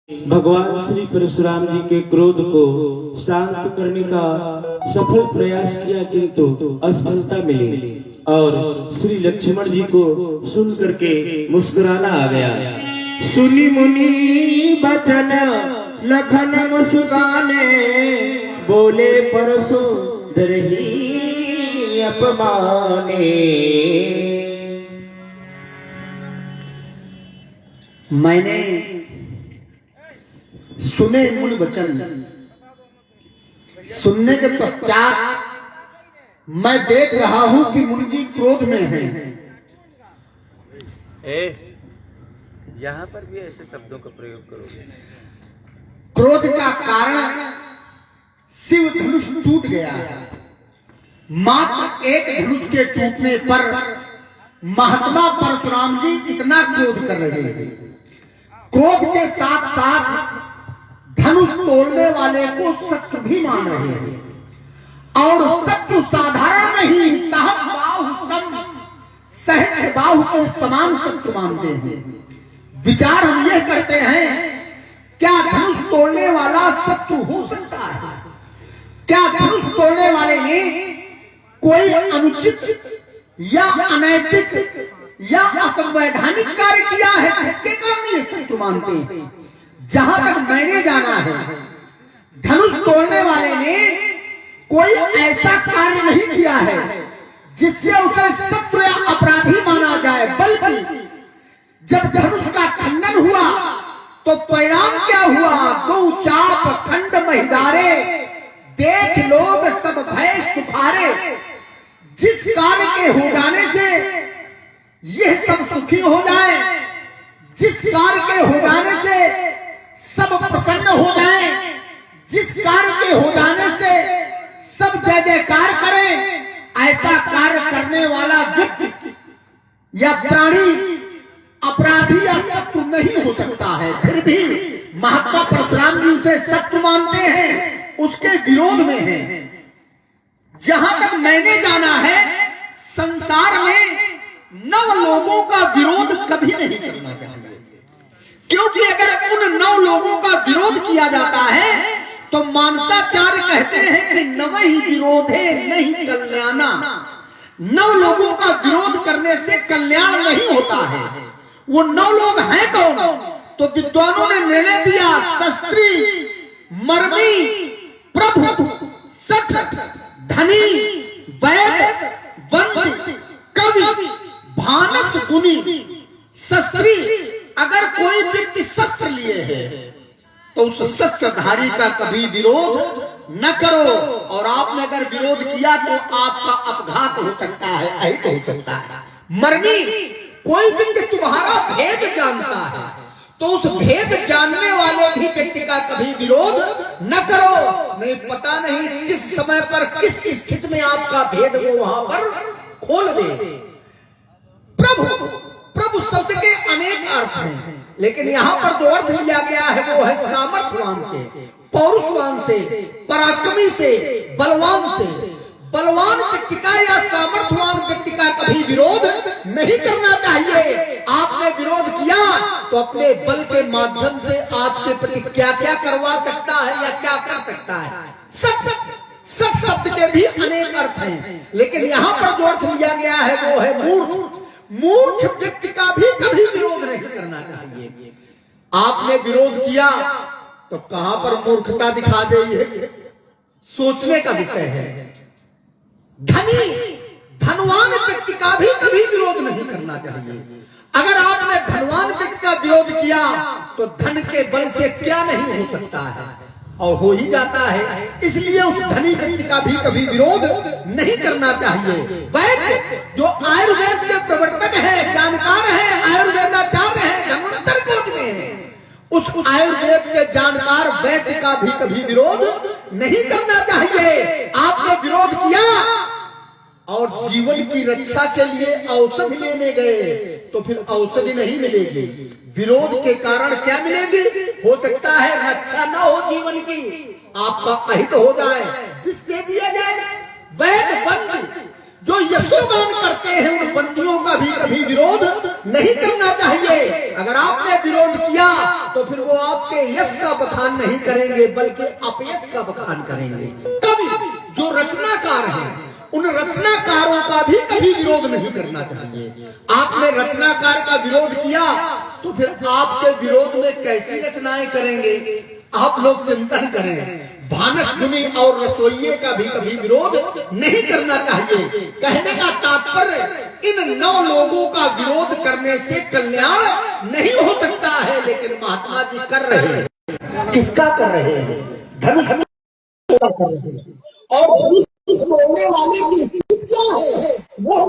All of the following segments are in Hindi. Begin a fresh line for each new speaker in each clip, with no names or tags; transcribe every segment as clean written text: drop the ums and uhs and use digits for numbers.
भगवान श्री परशुराम जी के क्रोध को शांत करने का सफल प्रयास किया, किंतु असफलता मिली और श्री लक्ष्मण जी को सुन करके मुस्कुराना आ गया। सुनी मुनि बचन लखन मुस्काने, बोले परसु दरही अपमाने।
मैंने सुने मुनि वचन, सुनने के पश्चात मैं देख रहा हूं कि मुनि जी क्रोध में हैं।
यहाँ पर भी ऐसे शब्दों का प्रयोग करोगे?
क्रोध का कारण शिव धनुष टूट गया। मात्र एक धनुष के टूटने पर महात्मा परशुराम जी इतना क्रोध कर रहे हैं। क्रोध के साथ साथ धनुष तोड़ने वाले को शत्रु भी मान रहे हैं, और शत्रु साधारण नहीं, सहस्र बाहु के समान शत्रु मानते हैं। विचार हम यह करते हैं, क्या धनुष तोड़ने वाला शत्रु हो सकता है? क्या धनुष तोड़ने वाले ने कोई अनुचित या अनैतिक या असंवैधानिक कार्य किया है जिसके कारण ये शत्रु मानते हैं? जहां तक मैंने जाना है, धनुष तोड़ने वाले ने कोई ऐसा कार्य नहीं किया है जिससे उसे शत्रु या अपराधी माना जाए, बल्कि जब धनुष का खंडन हुआ तो परिणाम क्या हुआ? दो चाप खंड महिदारे, देख लोग सब भय सुखारे। जिस कार्य के हो जाने से यह सब सुखी हो जाए, जिस कार्य के हो जाने से सब प्रसन्न हो जाए, जिस कार्य के हो जाने से सब जय जयकार करें, ऐसा कार्य करने वाला व्यक्ति या प्राणी अपराधी या शत्रु नहीं हो सकता है। फिर भी महात्मा परशुराम जी उसे शत्रु मानते हैं, उसके विरोध में हैं। जहां तक मैंने जाना है, संसार में नव लोगों का विरोध कभी नहीं करना चाहिए, क्योंकि अगर उन नव लोगों का विरोध किया जाता है तो मानसाचार्य कहते हैं कि नव ही विरोधे नहीं कल्याणा। नव लोगों का विरोध करने से कल्याण नहीं होता है। वो नौ लोग हैं कौन? तो विद्वानों ने निर्णय दिया, शस्त्री, मर्मी, प्रभु, सठ, धनी, वैद, वंद, कवि, भानस, गुणी। शस्त्री, अगर कोई व्यक्ति शस्त्र लिए है तो उस शस्त्रधारी का कभी विरोध न करो, और आपने अगर विरोध किया तो आपका अपघात हो सकता है, अहित हो सकता है। मर्मी, कोई व्यक्ति तुम्हारा भेद जानता है तो उस भेद जानने वाले भी व्यक्ति का कभी विरोध न करो, नहीं पता नहीं किस समय पर किस स्थिति में आपका भेद वो वहां पर खोल दे। प्रभु, प्रभु शब्द के अनेक अर्थ हैं, लेकिन यहाँ पर जो अर्थ लिया गया है वो है सामर्थ्यवान से, पौरुषवान से, पराक्रमी से, बलवान से। बलवान व्यक्ति का या सामर्थ्यवान व्यक्ति का कभी विरोध नहीं करना चाहिए। आपने विरोध किया तो अपने बल के माध्यम से आपके प्रति क्या क्या करवा सकता है या क्या कर सकता है। सब शब्द के भी अनेक अर्थ हैं, लेकिन यहाँ पर जो अर्थ लिया गया है वो है मूर्ख। मूर्ख व्यक्ति का भी कभी विरोध नहीं करना चाहिए। आपने विरोध किया तो कहां पर मूर्खता दिखा दे, ये सोचने का विषय है। धनी, धनवान व्यक्ति का भी कभी विरोध नहीं करना चाहिए। अगर आपने धनवान व्यक्ति का विरोध किया तो धन के बल से क्या नहीं हो सकता है, और हो ही जाता है। इसलिए उस धनी व्यक्ति का भी कभी विरोध नहीं करना चाहिए। वैद्य, जो आयुर्वेद के प्रवर्तक है, जानकार है, आयुर्वेदाचार्य है, धन्वंतर कोट में है, उस आयुर्वेद के जानकार वैद्य का भी कभी विरोध नहीं करना चाहिए। आपने विरोध किया और जीवन की रक्षा के लिए औषधि लेने गए तो फिर औषधि नहीं मिलेगी, विरोध के कारण क्या मिलेगी? हो सकता है रक्षा न हो जीवन की, आपका अहित हो जाए, विष दे दिया जाए। वैद, वंद, जो यशोगान करते हैं उन बंदियों का भी कभी विरोध नहीं करना चाहिए। अगर आपने विरोध किया तो फिर वो आपके यश का बखान नहीं करेंगे बल्कि अपयश का बखान करेंगे। कभी जो रचनाकार हैं उन रचनाकारों का भी कभी विरोध नहीं करना चाहिए। आपने रचनाकार का विरोध किया तो फिर आपके विरोध में कैसी रचनाएं करेंगे, आप लोग चिंतन करें। भानस और रसोइये का भी कभी विरोध नहीं करना चाहिए। कहने का तात्पर्य इन 9 लोगों का विरोध करने से कल्याण नहीं हो सकता है, लेकिन महात्मा जी कर रहे हैं। किसका कर रहे हैं? धनुष का कर रहे हैं। और इस बोलने वाले की स्थिति क्या है? वो है,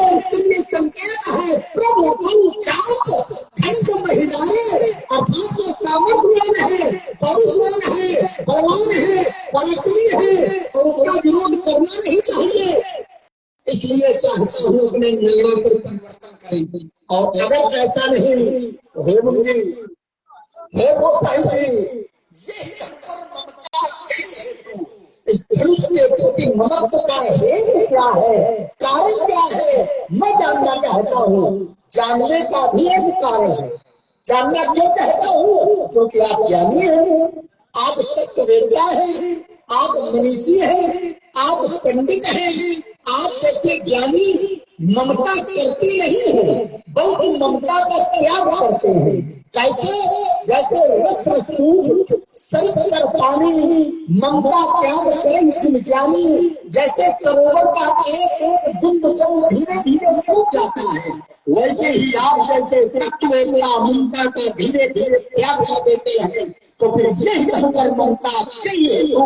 उसके लिए संकेत है प्रभु खंड महिलाएं अर्थात ये सामर्थ्यवान है, परुषवान है, बलवान है, पराक्रमी है, और उसका विरोध करना नहीं चाहिए। इसलिए चाहता हूँ अपने निर्णय पर परिवर्तन करें। और अगर ऐसा नहीं हे मुझे हे गोसाई जी, इस धनुष के प्रति महत्व का हेतु क्या है, कारण क्या है, मैं जानना चाहता हूँ। जानने का भी एक कारण है। जानना क्यों चाहता हूँ? क्योंकि आप ज्ञानी हैं, आप सत्यवेत्ता हैं, आप मनीषी हैं, आप पंडित हैं। आप जैसे ज्ञानी ममता करती नहीं है बल्कि ममता का त्याग करते हैं। कैसे? जैसे रस्त्र सूख सर पानी ममता त्याग करें ज्ञानी, जैसे सरोवर का एक बूंद जल धीरे धीरे सूख जाता है, वैसे ही आप जैसे सत्यवेत्ता ममता का धीरे धीरे त्याग कर देते हैं। तो फिर यही अगर ममता चाहिए तो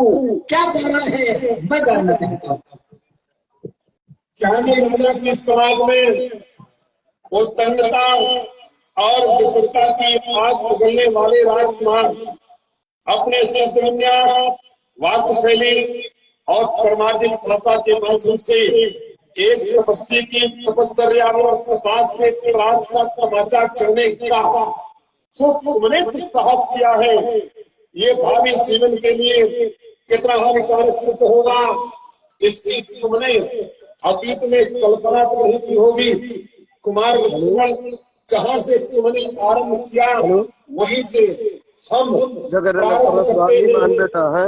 क्या कारण है, मैं जानना चाहता हूँ।
ज्ञानी मतलब इस समाज में वो तंगता और विकृतता की आग उगलने वाले राजकुमार अपने शब्द वाक्य शैली और परमार्जित भाषा के माध्यम से एक तपस्वी की तपस्या और तपस्या से रात सा समाचार चढ़ने का जो तुमने साहस किया है, ये भावी जीवन के लिए कितना हानिकारक सिद्ध होगा, इसकी तुमने अतीत में कल्पना तो नहीं की होगी। कुमार लक्ष्मण जहाँ से तुमने आरंभ किया वहीं से हम
बेटा है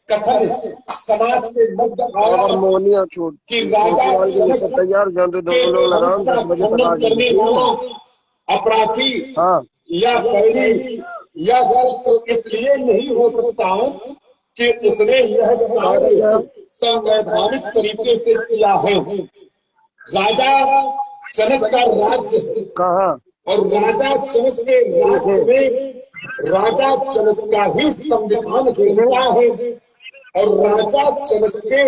कथन समाज के मध्य आया कि राजा
तैयार
करने वाला अपराधी या बैरी या तो इसलिए नहीं हो सकता कि उसने यह संवैधानिक तरीके से किया है। राजा जनक का राज्य
कहाँ
और राजा जनक के राज्य में राजा जनक का ही संविधान चलता है और राजा जनक के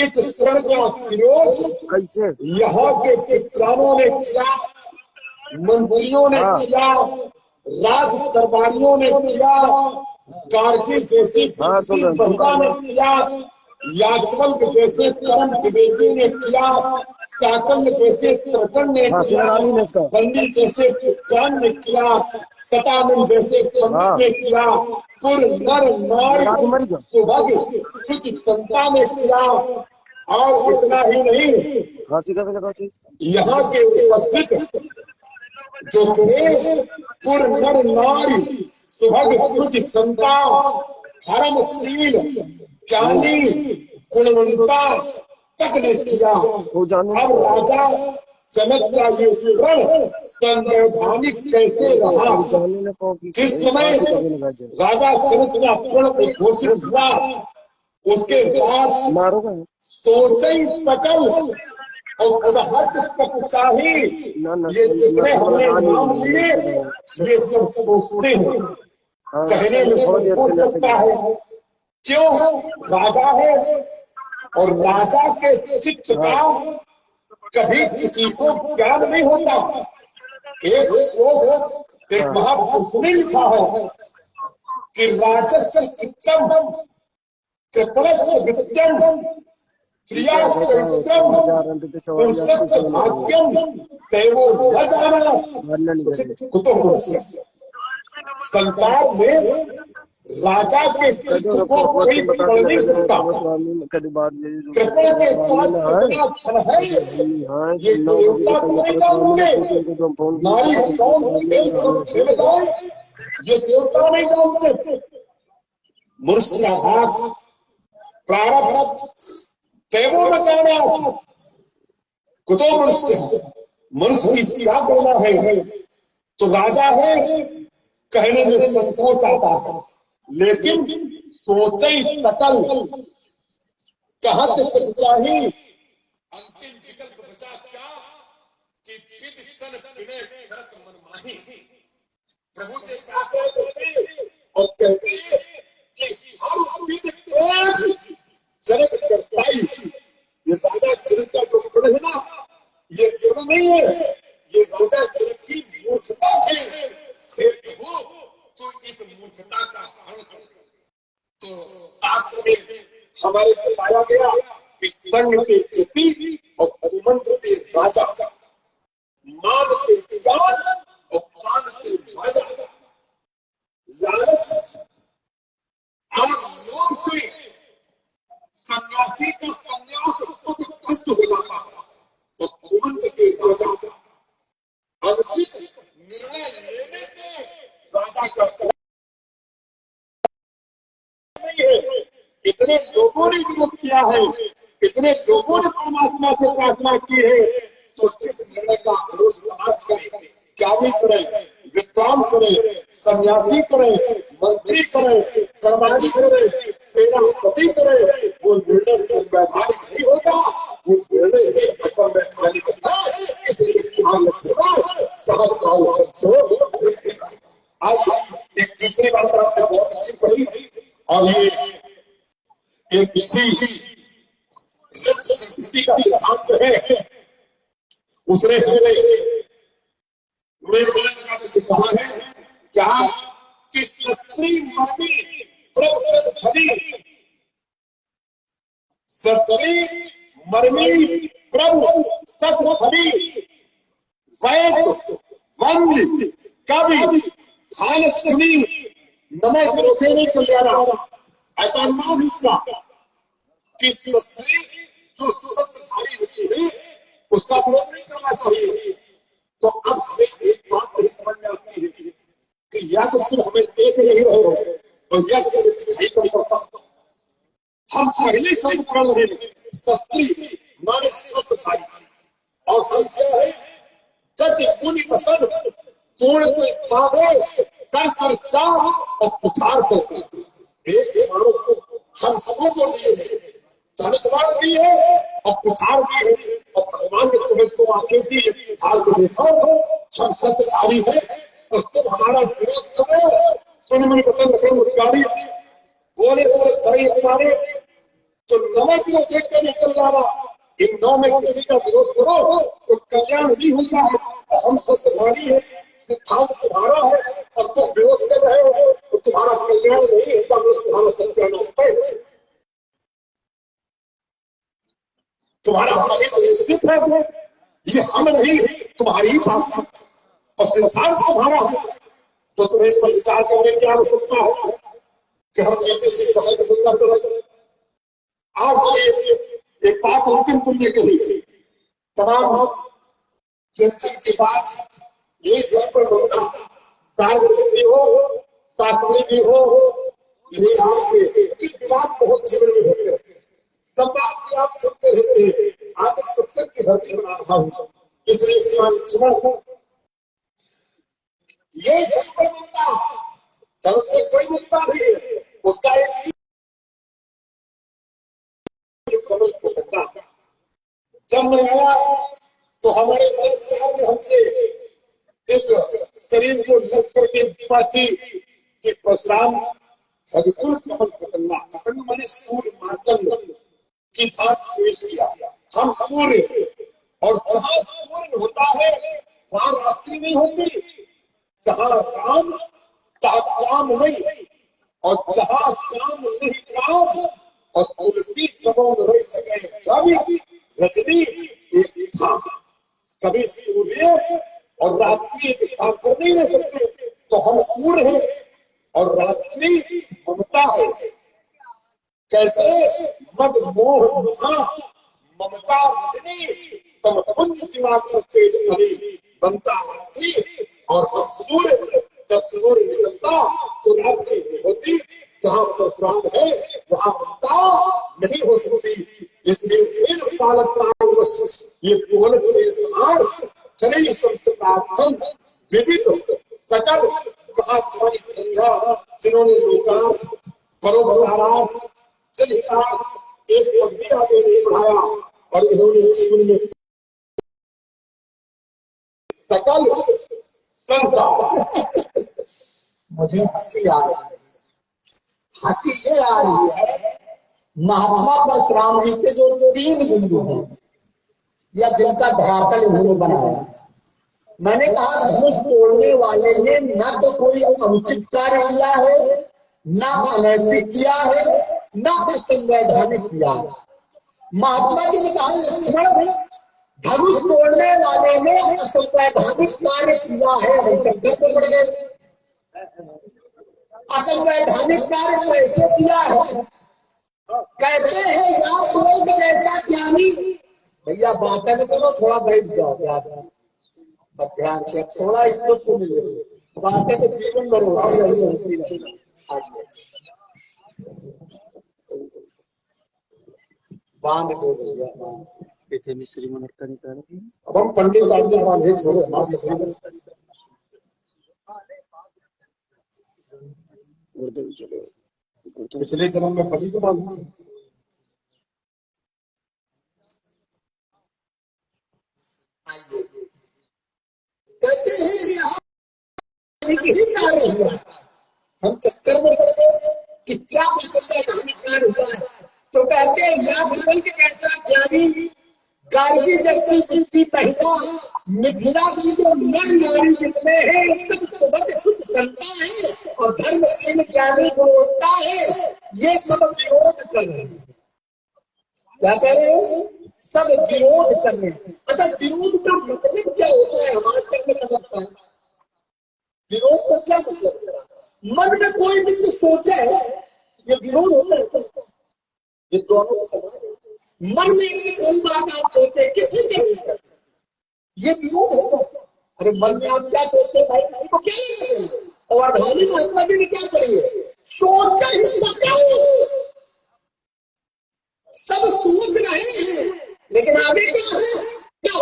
इस शरण का विरोध
कैसे
यहाँ के विद्वानों ने किया, मंत्रियों ने किया, राज दरबारियों ने किया, कारगिल जैसी महिला ने किया, यादवल्क जैसे कर्म विवेकी ने किया, साकंद जैसे सरकन ने किया, बंदी जैसे विज्ञान ने किया, सतानंद जैसे पंडित ने किया, पुर नर नारी सुभग सुच संता ने किया। और इतना ही नहीं, यहाँ के उपस्थित जो थे पुर नर नारी सुभग सुच संता धर्मशील ज्ञानी गुणवंता तक ने किया। अब राजा जनक का ये विवरण संवैधानिक कैसे रहा? जिस समय राजा जनक का प्रण घोषित हुआ उसके बाद सोचे सकल और उदाहरण तक चाहिए, ये जितने हमने नाम लिए ये सब सोचते हैं, कहने में हो सकता है क्यों राजा है और राजा के चित्त का कभी किसी को ज्ञान नहीं होता। एक श्लोक एक महापुरुष ने लिखा है कि राजस्य चित्तम कृपलस्य वित्यम क्रिया चरित्रम पुरुषस्य भाग्यम देवो न जाना कुतो। संसार में राजा के दुख को कोई पढ़ नहीं सकता। कृपया के पास कितना धन है, ये देवता तो नहीं जानोगे, नारी कौन खेल जाए, ये देवता नहीं जानते। मनुष्य का हाथ प्रारब्ध तेवो बचाना कुतो मनुष्य की क्या बोला है। तो राजा है कहने में संकोच आता है, लेकिन सोचे सकल कहत सच्चाही। अंतिम विकल्प बचा क्या कि विधि तन विनय करत मनमाही। प्रभु से क्या कहते और कहते कि हम विधि तेज जनक चरपाई। ये राजा जनक का जो गुण है ना, ये गुण नहीं है, ये राजा जनक की मूर्खता है। हे प्रभु तो इस मूर्खता का हल कर। तो शास्त्र में हमारे बताया गया कि संग के जति और अनुमंत्र के राजा, मान से ज्ञान और कान से राजा, लालच और लोभ से सन्यासी का संन्यास खुद कष्ट हो जाता है। तो अनुमंत्र के राजा अनुचित निर्णय लेने के राजा का नहीं है। इतने लोगों ने विरोध किया है, इतने लोगों ने परमात्मा से प्रार्थना की है, तो जिस निर्णय का विरोध समाज करे, क्या भी करे, विद्वान करे, सन्यासी करे, मंत्री करे, कर्मचारी करे, सेनापति करे, वो निर्णय वैधानिक नहीं होगा, वो निर्णय असल वैधानिक होता है। इसलिए आज एक दूसरी बात आपने बहुत अच्छी कही, और ये इसी संस्कृति का सिद्धांत है। उसने कहा है क्या कि स्त्री मर्मी प्रभु धनी, स्त्री मर्मी प्रभु सत्व धनी, वैद वंद कवि भान सुनी नमय विरोधे नहीं कल्याण। ऐसा नाम इसका कि स्त्री जो शस्त्रधारी होती है उसका विरोध नहीं करना चाहिए। तो अब हमें एक बात नहीं समझ में आती है कि या तो फिर हमें देख नहीं रहे हो और या फिर दिखाई कर पड़ता। हम पहले शब्द पढ़ रहे हैं स्त्री माने शस्त्रधारी, और हम क्या है गति गुनी पसंद तोड़ से पावे कर चाह और उठार करते। एक मानव को हम सबों को लिए धनुष्वाद भी है और पुठार भी है, और भगवान ने तुम्हें तो आके दी पुठार को देखो, हम सत्यधारी है और तुम हमारा विरोध करो। सुन मन वचन रखे मुस्कारी बोले बोले धरे हमारे, तो नमक को देख कर निकल जावा। इन नौ में किसी का विरोध करो तो कल्याण नहीं होता है। हम सत्यधारी है, सिद्धांत तुम्हारा है और तुम विरोध कर रहे हो तो तुम्हारा कल्याण नहीं होता, तुम्हारा सत्यानाश है। तुम्हारा हित निश्चित है, ये हम नहीं तुम्हारी ही बात है और सिद्धांत तुम्हारा है। तो तुम्हें इस पर विचार करने की आवश्यकता है कि हम जीते जी तो आज एक बात अंतिम तुमने कही, तमाम चिंतन के बाद ये घर पर होगा सार्वजनिक भी हो शास्त्री भी हो, ये आपके विवाद बहुत जीवन में होते हैं। सब बात भी आप सुनते रहते हैं। आज एक सत्संग की धरती बना रहा हूँ, इसलिए ये घर पर मिलता तो उससे कोई मिलता नहीं, उसका एक कमल को करता। जब मैं आया तो हमारे परिवार ने हमसे इस शरीर को लग करके बाकी कि परशुराम भगकुल कमल पतंगा, पतंग माने सूर्य मातंग की बात पेश किया। हम सूर्य, और जहां सूर्य होता है वहां रात्रि नहीं होती, जहां राम तहाँ काम नहीं, और जहां काम नहीं राम, और तुलसी कमल रह सके रवि रजनी एक था। कभी सूर्य और रात्रि एक स्थान पर नहीं रह सकते, तो हम सूर्य हैं और रात्रि ममता है। कैसे? मद मोह महा ममता रजनी तम पुंज दिमाग तेज अली बनता थी। और हम सूर्य, जब सूर्य निकलता तो रात्रि होती। जहाँ परशुराम है वहाँ ममता नहीं हो सकती। इसलिए फिर पालक प्राणवश ये केवल के समान चले संस्कृतार्थम विदित सकल कहा तुम्हारी संध्या जिन्होंने लोकार्थ परोपकारार्थ जनहितार्थ एक पद भी आगे नहीं बढ़ाया और इन्होंने जीवन में सकल संसार।
मुझे हंसी आ रही है। हंसी ये आ रही है, महात्मा परशुराम जी के जो 3 बिंदु हैं या जिनका धरातल उन्होंने बनाया। मैंने कहा धनुष तोड़ने वाले ने न तो कोई अनुचित कार्य किया है, न अनैतिक किया है, न असंवैधानिक किया है। महात्मा जी ने कहा लक्ष्मण धनुष तोड़ने वाले ने असंवैधानिक कार्य किया है। हम शब्द को पढ़ गए। असंवैधानिक कार्य कैसे किया है? कहते हैं या बोल कर ऐसा ज्ञानी। भैया बातें न करो, थोड़ा बैठ जाओ प्यास ध्यान से, थोड़ा इसको सुन लो। बातें तो जीवन भर होती रहेगी। बांध दो भैया।
मिश्री मनक्का निकाल।
अब हम पंडित एक छोड़ो हमारे से पिछले जन्म में बलि को मालूम है।
कहते हैं कार्य हुआ, हम चक्कर में पड़ते कि क्या असंवैधानिक कार्य हुआ है। तो कहते हैं या भगवान के कैसा ज्ञानी गार्गी जैसी सिद्धि महिला मिथिला की जो नर नारी जितने हैं सब सुबह संता है और धर्मशील ज्ञानी गुणवत्ता है। ये सब विरोध कर रहे हैं। क्या कह रहे हैं? सब विरोध कर रहे हैं। अच्छा, विरोध का मतलब क्या होता है? हमारे तक में समझता है विरोध का क्या मतलब है? मन में कोई बिंदु सोचे ये विरोध होता है। ये दोनों को समझ मन में एक बात आप सोचे किसी के ये विरोध होता है। अरे मन में आप क्या सोचते हैं भाई, किसी को क्या लगेगा? और अर्धानी महात्मा जी ने क्या करिए सोचा ही सके। सब सोच रहे हैं लेकिन आगे क्या है? क्या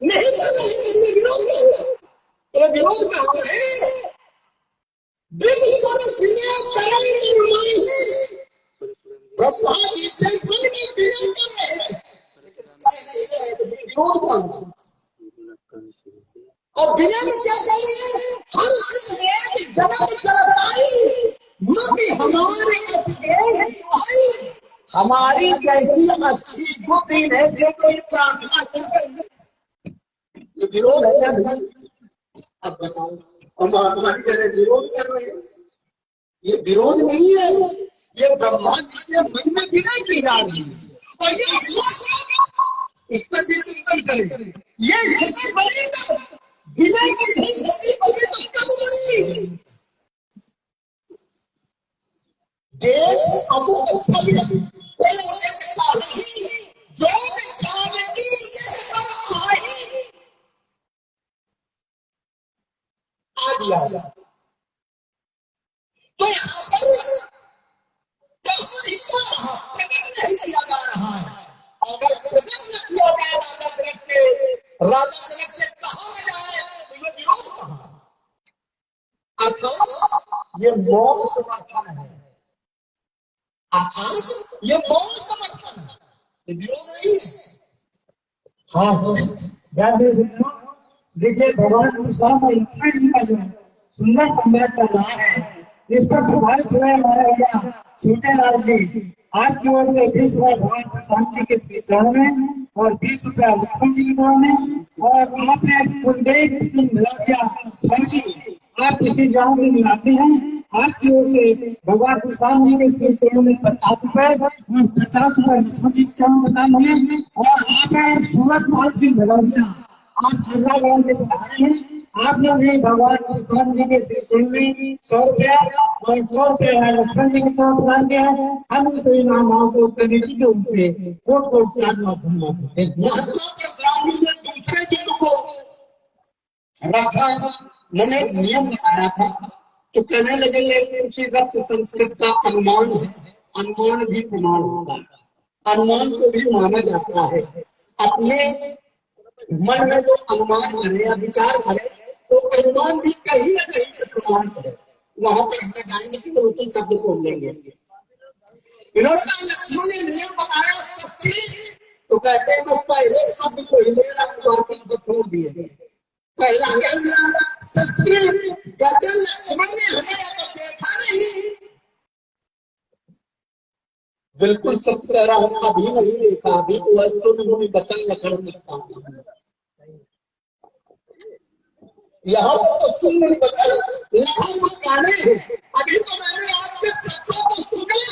नहीं कर रहे। विरोध क्या हुआ? तो विरोध कहा है ब्रह्मा जी से विरोध कर रहे हैं। विरोध का और बिना में क्या करेंगे? हमारी जैसी अच्छी बुद्धि है जो कोई प्रार्थना कर विरोध है क्या? अब बताओ, हम हमारी जगह विरोध कर रहे हैं। ये विरोध नहीं है, ये ब्रह्मा जी से मन में विनय की जा रही है। और ये इस पर भी चिंतन करें। ये स्थिति बनी तब विनय की स्थिति बनी तब कब बनी? देश अमुक अच्छा भी कोई नहीं जो जानती ये सब आई आ दिया। तो यहाँ पर प्रकट नहीं किया जा रहा है। अगर प्रकट न किया जाए राजा जनक से कहा जाए तो ये विरोध कहा। अर्थात ये मौन समर्थन है। अर्थात ये मौन समर्थन है, ये विरोध नहीं है। हाँ ध्यान देखिए भगवान कृष्ण का लक्ष्मण जी का जो सुंदर संवाद चल रहा है, इस पर सवाल जो है हमारे भैया छोटे लाल जी आपकी ओर से 20 रुपया भगवान कृष्ण जी के शरण में और 20 रुपया लक्ष्मण जी की शरण में, और आपने कुलदेव सिंह मिलाकिया फौजी आप इसी गाँव में मिलाते हैं। आपकी ओर से भगवान कृष्ण जी के शरण में 50 रुपए और 50 रुपए लक्ष्मण जी के शरण बताएंगे। और आप सूरत महल सिंह मिलाकिया आप हल्ला गाँव से बता रहे हैं,
आपने भी भगवान कृष्ण जी के त्रिशूल में 100 रुपया और 100 रुपया लक्ष्मण जी के साथ प्रदान किया है। हम इस महामाओं को कमेटी के ओर से कोट कोट से धन्यवाद देते हैं।
महात्मा के ब्राह्मण ने दूसरे दिन को रखा, मैंने नियम बताया था, तो कहने लगे ये उसी रक्त संस्कृत का अनुमान है, अनुमान भी प्रमाण होता है, अनुमान को भी माना जाता है। अपने मन में जो अनुमान करे या विचार करे तो अनुमान भी कहीं ना कहीं से प्रमाण करे, वहां पर हमें जाएंगे कि वो उसी शब्द को लेंगे। इन्होंने कहा लक्ष्मण ने नियम बताया शस्त्री, तो कहते हैं वो पहले शब्द को ही मेरा छोड़ दिए। पहला क्या लिया शस्त्री, कहते हैं लक्ष्मण ने हमें तो देखा नहीं। बिल्कुल सच कह रहा हूं, अभी नहीं देखा, अभी तो वस्तु में मुझे बचन लकड़ दिखता हूं। यहाँ तो सुन में बचन लखन मकाने हैं, अभी तो मैंने आपके शब्दों को सुना है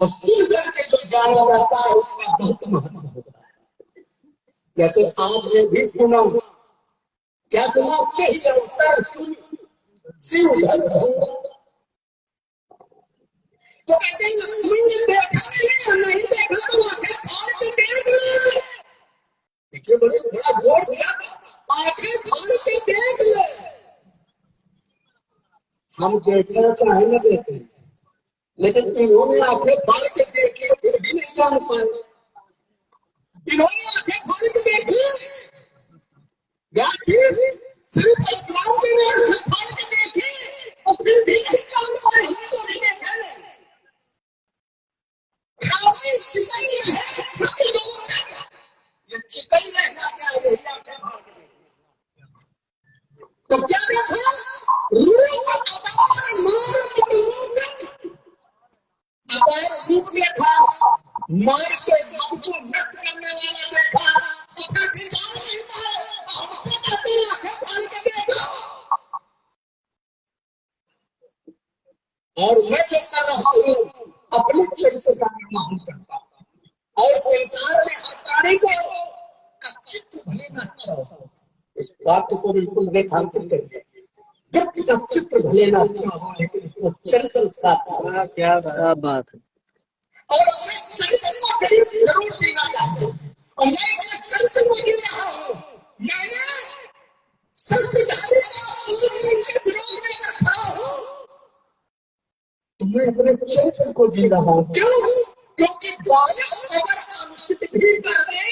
और सुन करके जो जाना जाता है उसका बहुत महत्व होता है। जैसे आपने भी सुना, क्या सुना के ही अवसर सुन शिव तो कहते हैं लक्ष्मण ने देखा नहीं देखा तो आंखें फाड़ के देख ले। देखिए बड़ा जोर दिया, आंखें फाड़ के देख ले। हम देखना चाहे न देखें, लेकिन इन्होंने आंखें फाड़ के देखी फिर भी नहीं जान पाए। इन्होंने आंखें फाड़ के देखी, सिर्फ इस्लाम ने आंखें फाड़ के देखी और फिर भी नहीं जान पाए, हमने तो नहीं देखा। ये चिकई रहना क्या है, तो क्या देखा रूप देखा, मार के मन को नष्ट करने वाला देखा, तो फिर भी जान नहीं पाए। हमसे कहते हैं आंखें फाड़ के देखो। और मैं जो कर रहा हूँ अपने चरित्र का निर्माण करता हूँ और संसार में हर प्राणी को का चित्र भले न अच्छा हो, इस बात को बिल्कुल रेखांकित करिए। व्यक्ति का चित्र भले न अच्छा हो लेकिन उसको चरित्र का अच्छा,
क्या बात है।
और अपने चरित्र को जरूर जीना चाहते हैं। और मैं अपने चरित्र को जी रहा हूँ, मैंने संस्कृति का विरोध में रखा हूँ, तो मैं अपने चरित्र को जी रहा हूं। क्यों? क्योंकि बालक अगर अनुचित भी कर दे,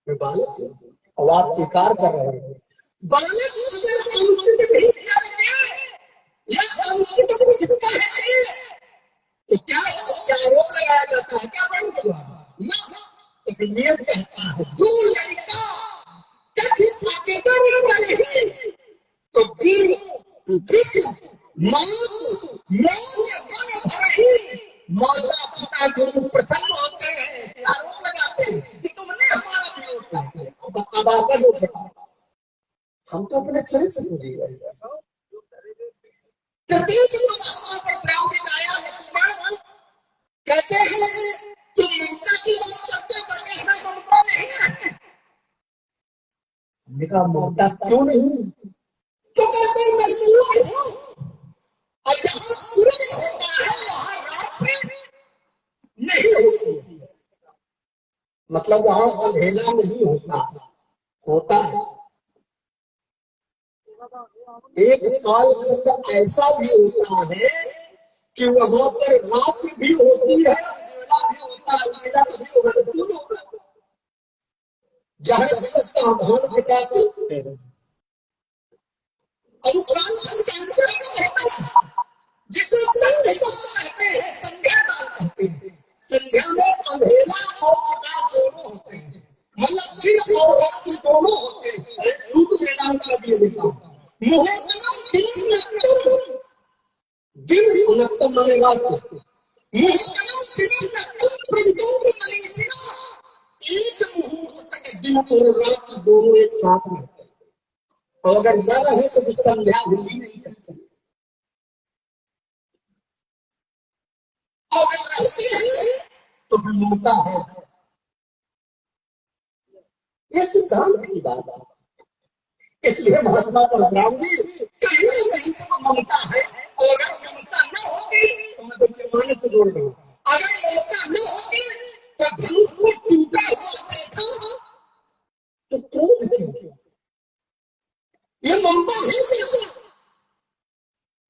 बालक अब आप स्वीकार कर रहे हैं, बालक अगर अनुचित भी कर दे या अनुचित कुछ कहे तो क्या रोक लगाया जाता है, क्या बन गया ना। तो नियम कहता है जो लड़का कभी सचेतन नहीं तो माता पिता गुरु प्रसन्न होते हैं, आरोप लगाते हैं कि तुमने हमारा विरोध किया। हम तो अपने चरित्र को जी रहे हैं। कहते हैं तुम ममता की बात करते हमें ममता नहीं है। हमने कहा ममता क्यों नहीं? तो कहते हैं मैं सूर्य हूं और जहां सूर्य होता है वहां रात्रि नहीं होती, मतलब वहां अंधेरा नहीं होता, होता है। एक काल खंड ऐसा भी होता है कि वहां पर रात भी होती है, अंधेरा भी होता है, अंधेरा कभी होगा जहां जिसका आधार प्रकाश जिसे संध्या कहते हैं, संध्या काल कहते हैं। संध्या में अंधेरा और प्रकाश दोनों होते हैं, मतलब दिन और रात दोनों होते हैं। सूत्र वेदांत का दिए लिखा मुहूर्तम दिन नक्षत्र, दिन नक्षत्र माने रात को, मुहूर्तम दिन नक्षत्र प्रतिदोष मनीषिणा, एक मुहूर्त तक दिन और रात दोनों एक साथ में, और अगर न रहे तो संध्या हो ही नहीं सकती। और रहती है तो ममता है। ये सिद्धांत की बात है। इसलिए महात्मा परशुराम जी कहीं न कहीं से वो ममता है, और अगर ममता न होती तो मैं तो पैमाने से जोड़ रहा हूं, अगर ममता न होती तो धनुष को टूटा हुआ देखा तो क्रोध क्यों? ये ममता है क्या?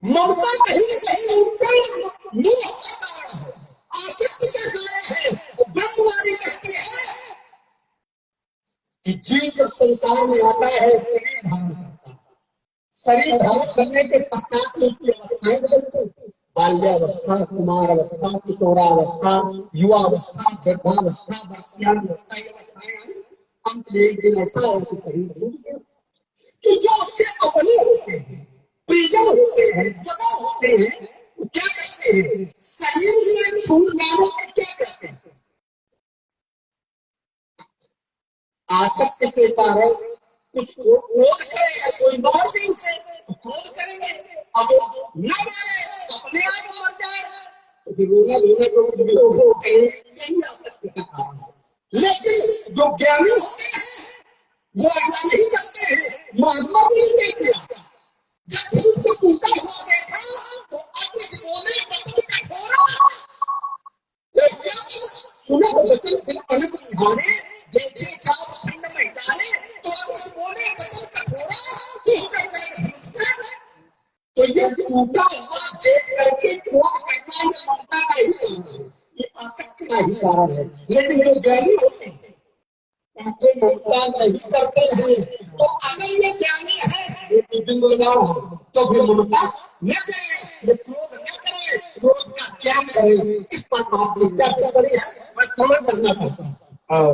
ममता कहीं न कहीं ऊंचा मोह का कारण है, आसक्ति का कारण है। ब्रह्मवाणी कहती है कि जीव जब संसार में आता है शरीर धारण करता है, शरीर धारण करने के पश्चात में उसकी अवस्थाएं बदलती हैं। बाल्यावस्था, कुमार अवस्था, किशोरावस्था, युवावस्था, वृद्धावस्था, वर्षियावस्था, ये अवस्थाएं आई। अंत में एक दिन ऐसा है कि शरीर टूट गया। तो जो उसके अपने होते हैं, प्रियजन होते हैं, स्वतः होते हैं, वो क्या कहते हैं? शरीर में छूट जाने को क्या कहते हैं? आसक्ति के कारण कुछ क्रोध करेगा, कोई मार देंगे तो क्रोध करेंगे, अब न मारे अपने आप मर जाएगा तो फिर रोना धोना को यही आसक्ति का कारण है। लेकिन जो ज्ञानी होते हैं वो ऐसा नहीं करते हैं। महात्मा जी ने क्या किया? जब उसको टूटा हुआ देखा तो अब इस रोने वचन कठोरा सुना तो वचन फिर अनंत निहारे देखे चार खंड में डाले तो अब उस बोले वचन कठोरा तो ये टूटा हुआ देख करके क्रोध करना ये ममता का ही कारण है, ये आसक्ति का ही कारण है। लेकिन जो ज्ञानी होते हैं उनको ममता नहीं करते हैं। तो अगर ये ज्ञानी है ये बिंदु लगाओ तो फिर ममता न करे, ये क्रोध न करे, क्रोध का त्याग करे। इस पर आपने क्या करी है मैं समझ करना चाहता हूँ।
और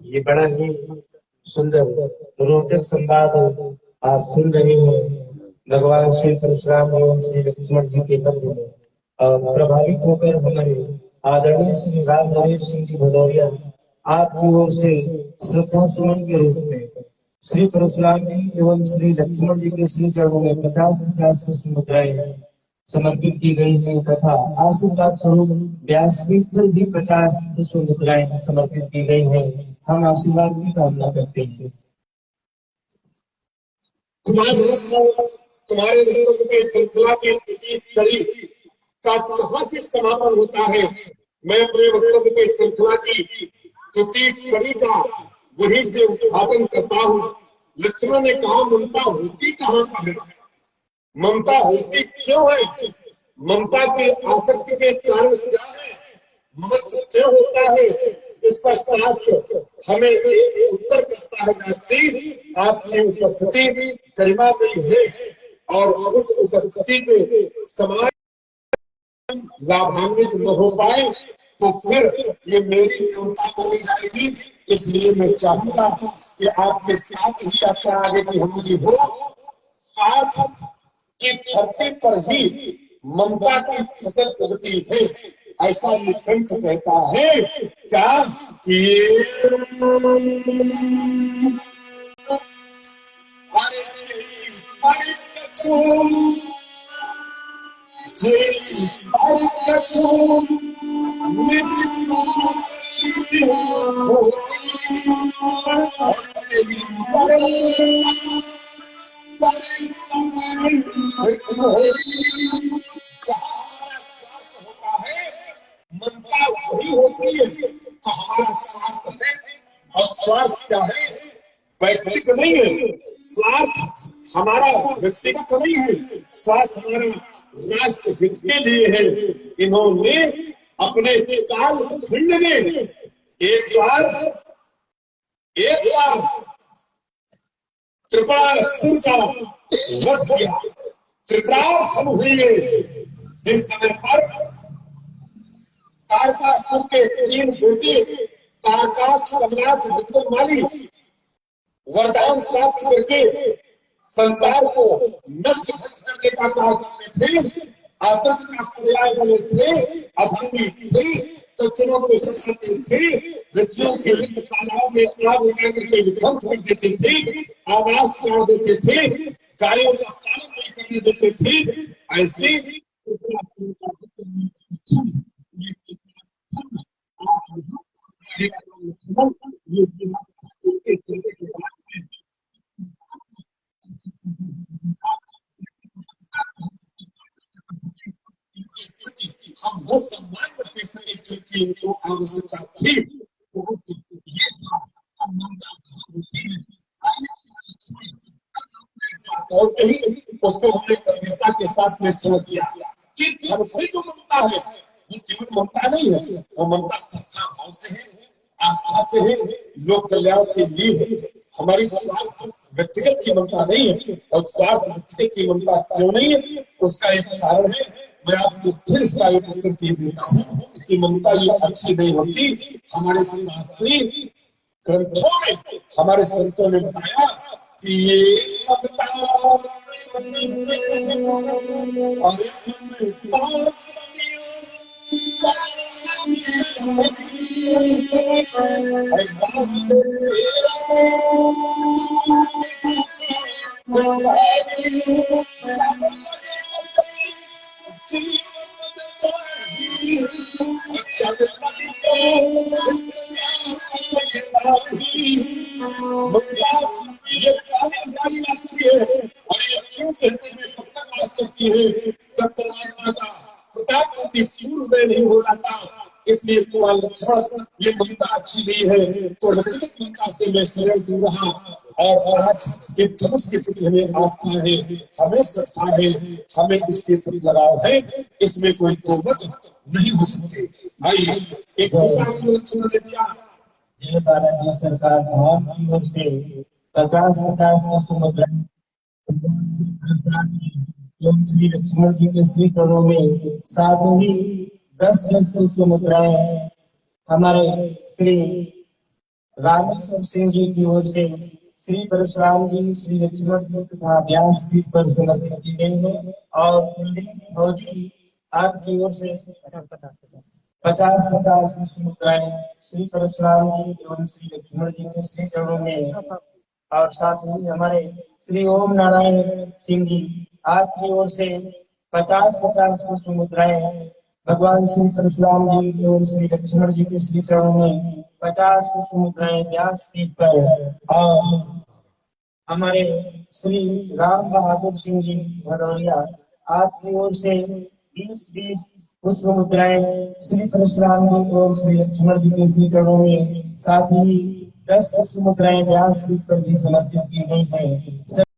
ये बड़ा ही सुंदर रोचक संवाद आप सुन रहे हैं भगवान श्री परशुराम एवं श्री लक्ष्मण जी के पत्र में, और प्रभावित होकर हमारे आदरणीय श्री राम नरेश सिंह जी भदौरिया आपकी ओर से श्रद्धा सुमन के रूप में श्री परशुराम जी एवं श्री लक्ष्मण जी के श्री चरणों में 50-50 पुष्प मुद्राएं समर्पित की गई है तथा आशीर्वाद स्वरूप व्यासपीठ पर भी 50 पुष्प मुद्राएं समर्पित की गई है। हम आशीर्वाद की कामना करते हैं।
तुम्हारे वक्तव्य के श्रृंखला की तृतीय कड़ी का जहां से समापन होता है, मैं अपने वक्तव्य के श्रृंखला की तृतीय कड़ी का वहीं से उद्घाटन करता हूँ। लक्ष्मण ने कहा ममता होती कहाँ पर है? ममता होती क्यों है? ममता के आसक्ति के कारण क्या है? महत्व क्यों होता है? इस पर शास्त्र हमें एक उत्तर करता है। आपकी उपस्थिति गरिमामयी है और उस उपस्थिति के समाज लाभान्वित न हो पाए तो फिर ये मेरी ममता बोली जाएगी। इसलिए मैं चाहूंगा कि आपके साथ ही आपका आगे की हमारी हो, साथ की धरती पर ही ममता की फसल उगती है। ऐसा ये ग्रंथ कहता है क्या कि ममता वही होती है तो हमारा स्वार्थ है। और स्वार्थ क्या है? व्यक्तिगत नहीं है स्वार्थ, हमारा व्यक्तिगत नहीं है स्वार्थ, हमारा राष्ट्र हित के लिए है। इन्होंने अपने काल खंड में एक बार त्रिपुरासुर का वध किया। त्रिपुरासुर हुए जिस समय पर तारकासुर के 3 बेटे तारकाक्ष, कमलाक्ष, विक्रमाली वरदान प्राप्त करके संसार को नष्ट करने का काम करते थे, आतंक का पर्याय बने थे, अधर्मी थे, सज्जनों को सताते थे, ऋषियों के तालाब में आग लगा करके विध्वंस कर देते थे, आवास तोड़ देते थे, गायों का पालन नहीं करने देते थे। ऐसे की इनको आवश्यकता थी। ये था, अब ममता भाव होती है। और कहीं उसको हमने गंभीरता के साथ में समझ किया कि धर्म जो ममता है वो केवल ममता नहीं है, वो ममता श्रद्धा भाव से है, आस्था से है, लोक कल्याण के लिए है। हमारी स्वार्थ व्यक्तिगत की ममता नहीं है, और स्वार्थ व्यक्तिगत की ममता क्यों नहीं है, उसका एक कारण है। मैं आपको फिर इसका एक उत्तर दे देता हूँ कि ममता ये अच्छी नहीं होती। हमारे शास्त्री ग्रंथों में, हमारे संतों ने बताया कि ये ममता ये गाली लगती है और ये क्यों कहते हुए कब तक वास करती है, जब तक आत्मा का प्रताप अपनी सूर में नहीं हो जाता। इसलिए कुमार लक्ष्मण ये ममता अच्छी नहीं है, तो व्यक्तिगत ममता से मैं सरल दूर रहा। और आज एक धनुष के प्रति हमें आस्था है, हमें श्रद्धा है, हमें इसके प्रति लगाव है, इसमें कोई दो मत नहीं हो सकते। भाई एक दूसरा लक्ष्मण ने दिया,
यह भारत सरकार धाम की ओर से 50 वस्तु मुद्राएं श्री लक्ष्मण जी के श्री चरणों में, साथ ही 10 वस्तु मुद्राएं हमारे श्री रामेश्वर सिंह जी की ओर से श्री परशुराम जी, श्री लक्ष्मण जी तथा व्यास पीठ पर समर्पित की गई है। और कुलदीप फौजी आपकी ओर से 50 विष्णु मुद्राएं श्री परशुराम जी एवं श्री लक्ष्मण जी के श्री चरणों में। और साथ ही हमारे श्री ओम नारायण सिंह जी आपकी ओर से 50 विष्णु मुद्राएं भगवान श्री परशुराम जी एवं श्री लक्ष्मण जी के श्री चरणों में, 50 विष्णु मुद्राएं व्यास पीठ पर। और हमारे श्री राम बहादुर सिंह जी भदौरिया आपकी ओर से 20 पुष्प मुद्राएं श्री परशुराम जी एवं श्री लक्ष्मण जी के श्री चरणों में, साथ ही 10 पुष्प मुद्राएं व्यास पीठ पर भी समर्पित की गई है।